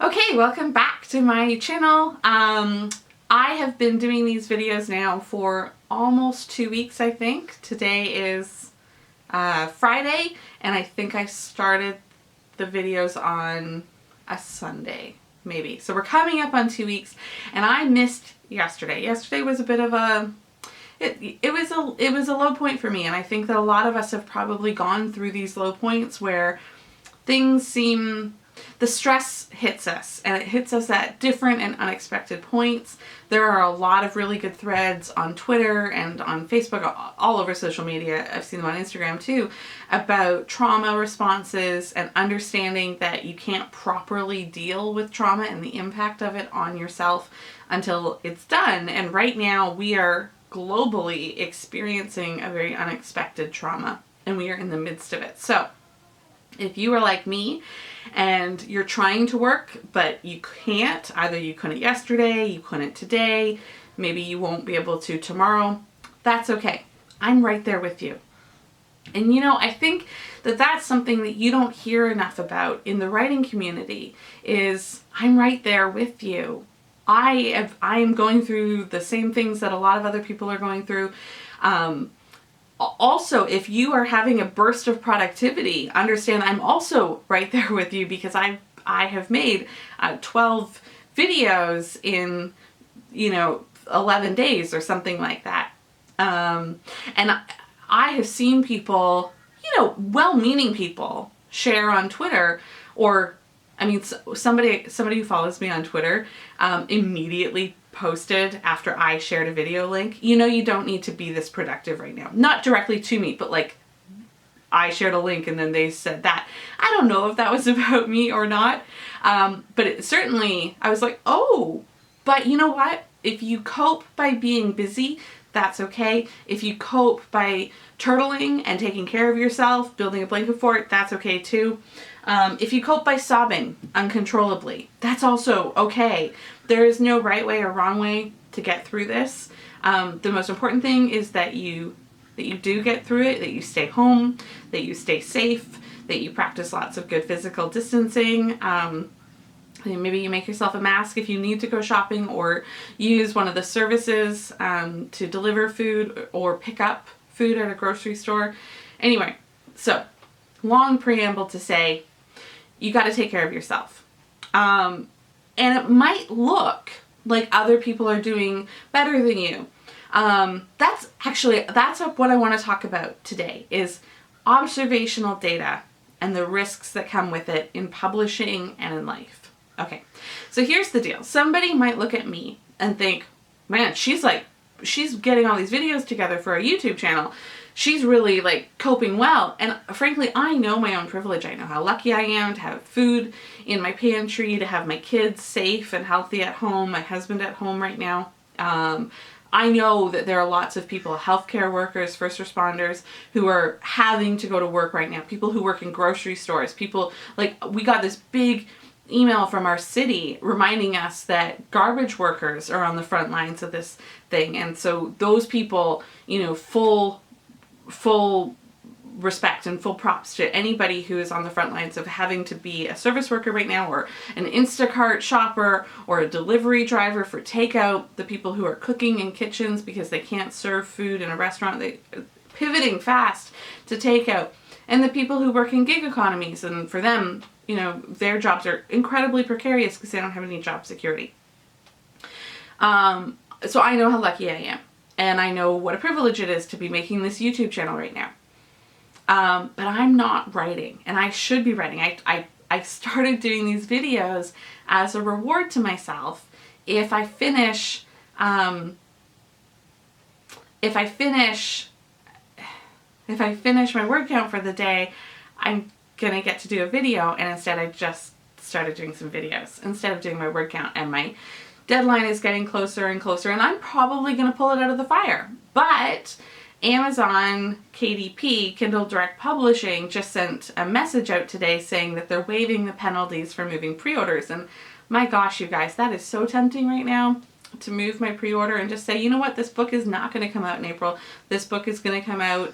Okay, welcome back to my channel. I have been doing these videos now for almost 2 weeks, I think. Today is Friday, and I think I started the videos on a Sunday, maybe. So we're coming up on 2 weeks, and I missed yesterday. Yesterday was a bit of a it was a low point for me, and I think that a lot of us have probably gone through these low points where the stress hits us, and it hits us at different and unexpected points. There are a lot of really good threads on Twitter and on Facebook, all over social media. I've seen them on Instagram too, about trauma responses and understanding that you can't properly deal with trauma and the impact of it on yourself until it's done. And right now we are globally experiencing a very unexpected trauma, and we are in the midst of it. So if you are like me and you're trying to work but you can't, either you couldn't yesterday, you couldn't today, maybe you won't be able to tomorrow, that's okay. I'm right there with you. And you know, I think that that's something that you don't hear enough about in the writing community, is I'm right there with you. I am going through the same things that a lot of other people are going through. Also, if you are having a burst of productivity, understand I'm also right there with you, because I have made 12 videos in 11 days or something like that. And I have seen people, well-meaning people, share on Twitter, or somebody who follows me on Twitter immediately posted after I shared a video link, you don't need to be this productive right now. Not directly to me, but like I shared a link and then they said that. I don't know if that was about me or not, but it certainly, I was like, oh, but you know what? If you cope by being busy, that's okay. If you cope by turtling and taking care of yourself, building a blanket fort, that's okay too. If you cope by sobbing uncontrollably, that's also okay. There is no right way or wrong way to get through this. The most important thing is that you do get through it, that you stay home, that you stay safe, that you practice lots of good physical distancing. Maybe you make yourself a mask if you need to go shopping, or use one of the services to deliver food or pick up food at a grocery store. Anyway, so long preamble to say, you got to take care of yourself. And it might look like other people are doing better than you. That's what I want to talk about today, is observational data and the risks that come with it in publishing and in life. Okay, so here's the deal. Somebody might look at me and think, man, she's getting all these videos together for a YouTube channel. She's really coping well. And frankly, I know my own privilege. I know how lucky I am to have food in my pantry, to have my kids safe and healthy at home, my husband at home right now. I know that there are lots of people, healthcare workers, first responders, who are having to go to work right now. People who work in grocery stores, people we got this big email from our city reminding us that garbage workers are on the front lines of this thing. And so those people, full respect and full props to anybody who is on the front lines of having to be a service worker right now, or an Instacart shopper, or a delivery driver for takeout, the people who are cooking in kitchens because they can't serve food in a restaurant, they pivoting fast to takeout, and the people who work in gig economies, and for them, their jobs are incredibly precarious because they don't have any job security. So I know how lucky I am. And I know what a privilege it is to be making this YouTube channel right now. But I'm not writing, and I should be writing. I started doing these videos as a reward to myself. If I finish my word count for the day, I'm gonna get to do a video, and instead I just started doing some videos instead of doing my word count, and my deadline is getting closer and closer, and I'm probably going to pull it out of the fire. But Amazon KDP, Kindle Direct Publishing, just sent a message out today saying that they're waiving the penalties for moving pre-orders. And my gosh, you guys, that is so tempting right now to move my pre-order and just say, you know what, this book is not going to come out in April. This book is going to come out,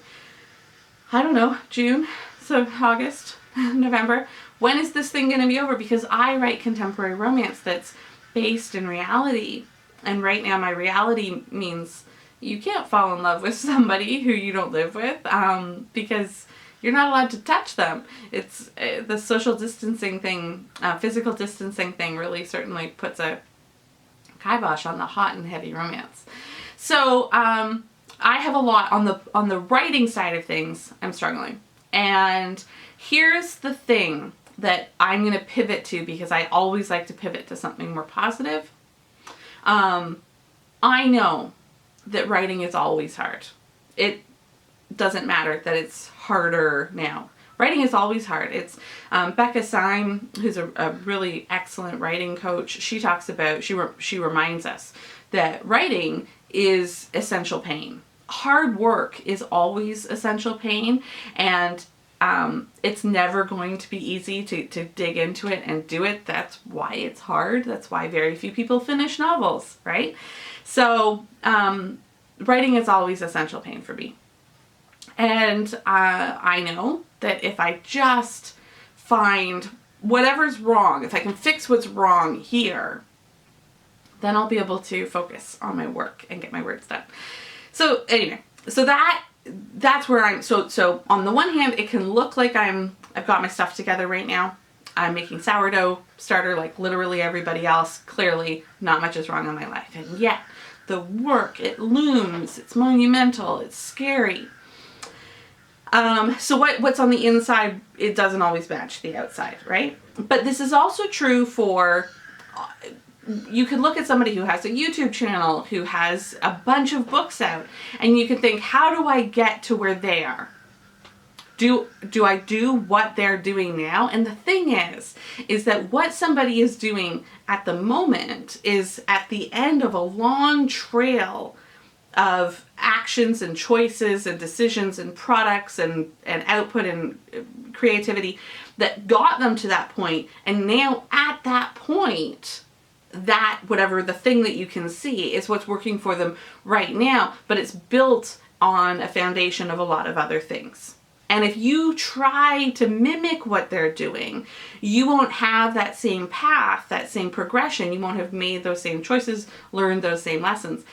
I don't know, June, so August. November. When is this thing going to be over? Because I write contemporary romance that's based in reality. And right now my reality means you can't fall in love with somebody who you don't live with, because you're not allowed to touch them. It's the social distancing thing, physical distancing thing really certainly puts a kibosh on the hot and heavy romance. So I have a lot on the writing side of things. I'm struggling. And here's the thing that I'm going to pivot to, because I always like to pivot to something more positive. I know that writing is always hard. It doesn't matter that it's harder now. Writing is always hard. It's Becca Syme, who's a really excellent writing coach. She talks about, she reminds us that writing is essential pain. Hard work is always essential pain, and it's never going to be easy to dig into it and do it. That's why it's hard. That's why very few people finish novels, right? So writing is always essential pain for me. And I know that if I just find whatever's wrong, if I can fix what's wrong here, then I'll be able to focus on my work and get my words done. So anyway, so that's where I'm, so on the one hand, it can look like I've got my stuff together right now. I'm making sourdough starter like literally everybody else. Clearly not much is wrong in my life. And yet the work, it looms, it's monumental, it's scary. So what's on the inside, it doesn't always match the outside, right? But this is also true for, you could look at somebody who has a YouTube channel, who has a bunch of books out, and you could think, how do I get to where they are? Do I do what they're doing now? And the thing is that what somebody is doing at the moment is at the end of a long trail of actions and choices and decisions and products and output and creativity that got them to that point. And now at that point, that whatever the thing that you can see is what's working for them right now, but it's built on a foundation of a lot of other things. And if you try to mimic what they're doing, you won't have that same path, that same progression. You won't have made those same choices, learned those same lessons.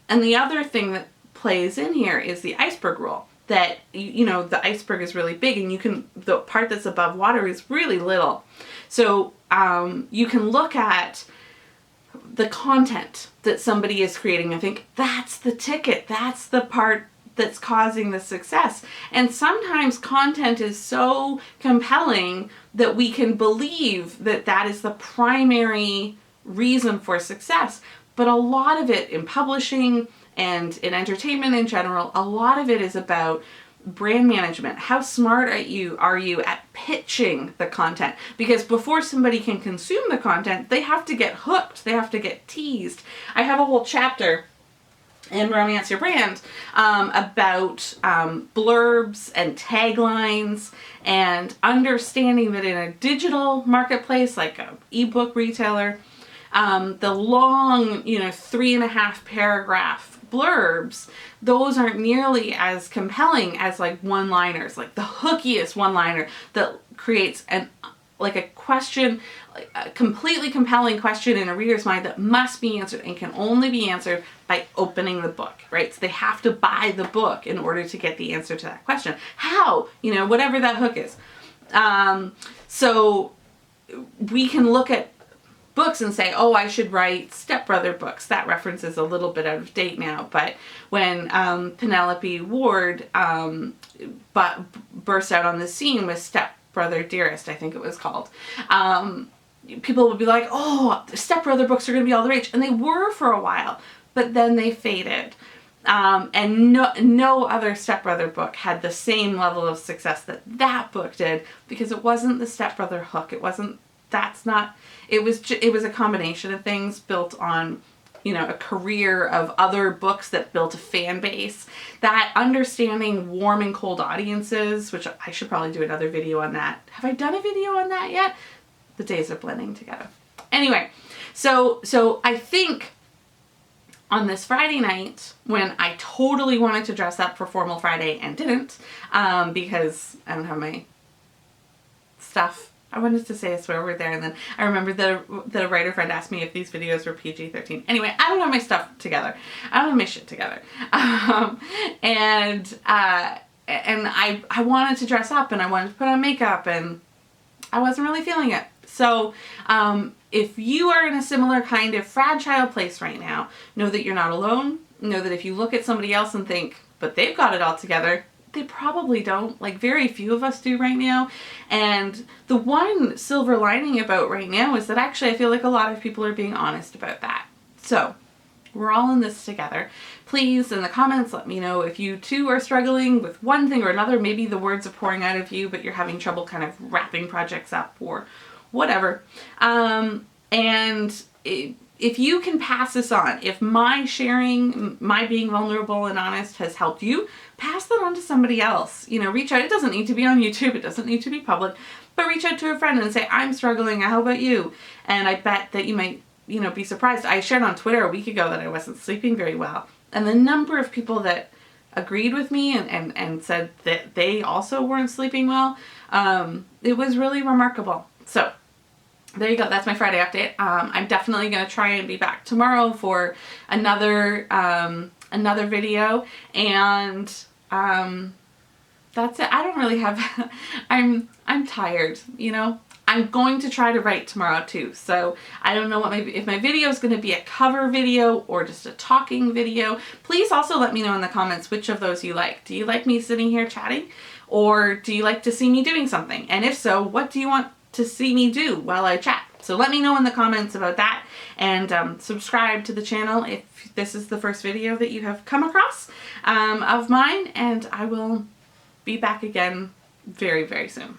And the other thing that plays in here is the iceberg rule, that, you know, the iceberg is really big and the part that's above water is really little. So you can look at the content that somebody is creating and think, that's the ticket, that's the part that's causing the success. And sometimes content is so compelling that we can believe that that is the primary reason for success. But a lot of it in publishing and in entertainment in general, a lot of it is about brand management. How smart are you at pitching the content? Because before somebody can consume the content, they have to get hooked. They have to get teased. I have a whole chapter in Romance Your Brand about blurbs and taglines and understanding that in a digital marketplace like an ebook retailer, the long, 3.5 paragraph blurbs, those aren't nearly as compelling as like one-liners, like the hookiest one-liner that creates a question, a completely compelling question in a reader's mind that must be answered and can only be answered by opening the book, right? So they have to buy the book in order to get the answer to that question. How? Whatever that hook is. So we can look at books and say, oh, I should write stepbrother books. That reference is a little bit out of date now, but when Penelope Ward burst out on the scene with Stepbrother Dearest, I think it was called, people would be like, oh, stepbrother books are going to be all the rage. And they were for a while, but then they faded. And no other stepbrother book had the same level of success that book did, because it wasn't the stepbrother hook. It was a combination of things built on, a career of other books that built a fan base, that understanding warm and cold audiences, which I should probably do another video on that. Have I done a video on that yet? The days are blending together. Anyway, so I think on this Friday night, when I totally wanted to dress up for Formal Friday and didn't, because I don't have my stuff. I wanted to say a swear word there, and then I remembered that a writer friend asked me if these videos were PG-13. Anyway, I don't have my stuff together. I don't have my shit together. And I wanted to dress up, and I wanted to put on makeup, and I wasn't really feeling it. So if you are in a similar kind of fragile place right now, know that you're not alone. Know that if you look at somebody else and think, but they've got it all together, they probably don't. Like, very few of us do right now. And the one silver lining about right now is that actually I feel like a lot of people are being honest about that. So we're all in this together. Please, in the comments, let me know if you too are struggling with one thing or another. Maybe the words are pouring out of you, but you're having trouble kind of wrapping projects up or whatever. If you can pass this on, if my sharing, my being vulnerable and honest has helped you, pass that on to somebody else. You know, reach out. It doesn't need to be on YouTube. It doesn't need to be public, but reach out to a friend and say, I'm struggling. How about you? And I bet that you might, you know, be surprised. I shared on Twitter a week ago that I wasn't sleeping very well. And the number of people that agreed with me and said that they also weren't sleeping well, it was really remarkable. So there you go. That's my Friday update. I'm definitely going to try and be back tomorrow for another video, and that's it. I don't really have. I'm tired. You know. I'm going to try to write tomorrow too. So I don't know what if my video is going to be a cover video or just a talking video. Please also let me know in the comments which of those you like. Do you like me sitting here chatting, or do you like to see me doing something? And if so, what do you want to see me do while I chat? So let me know in the comments about that, and subscribe to the channel if this is the first video that you have come across of mine, and I will be back again very, very soon.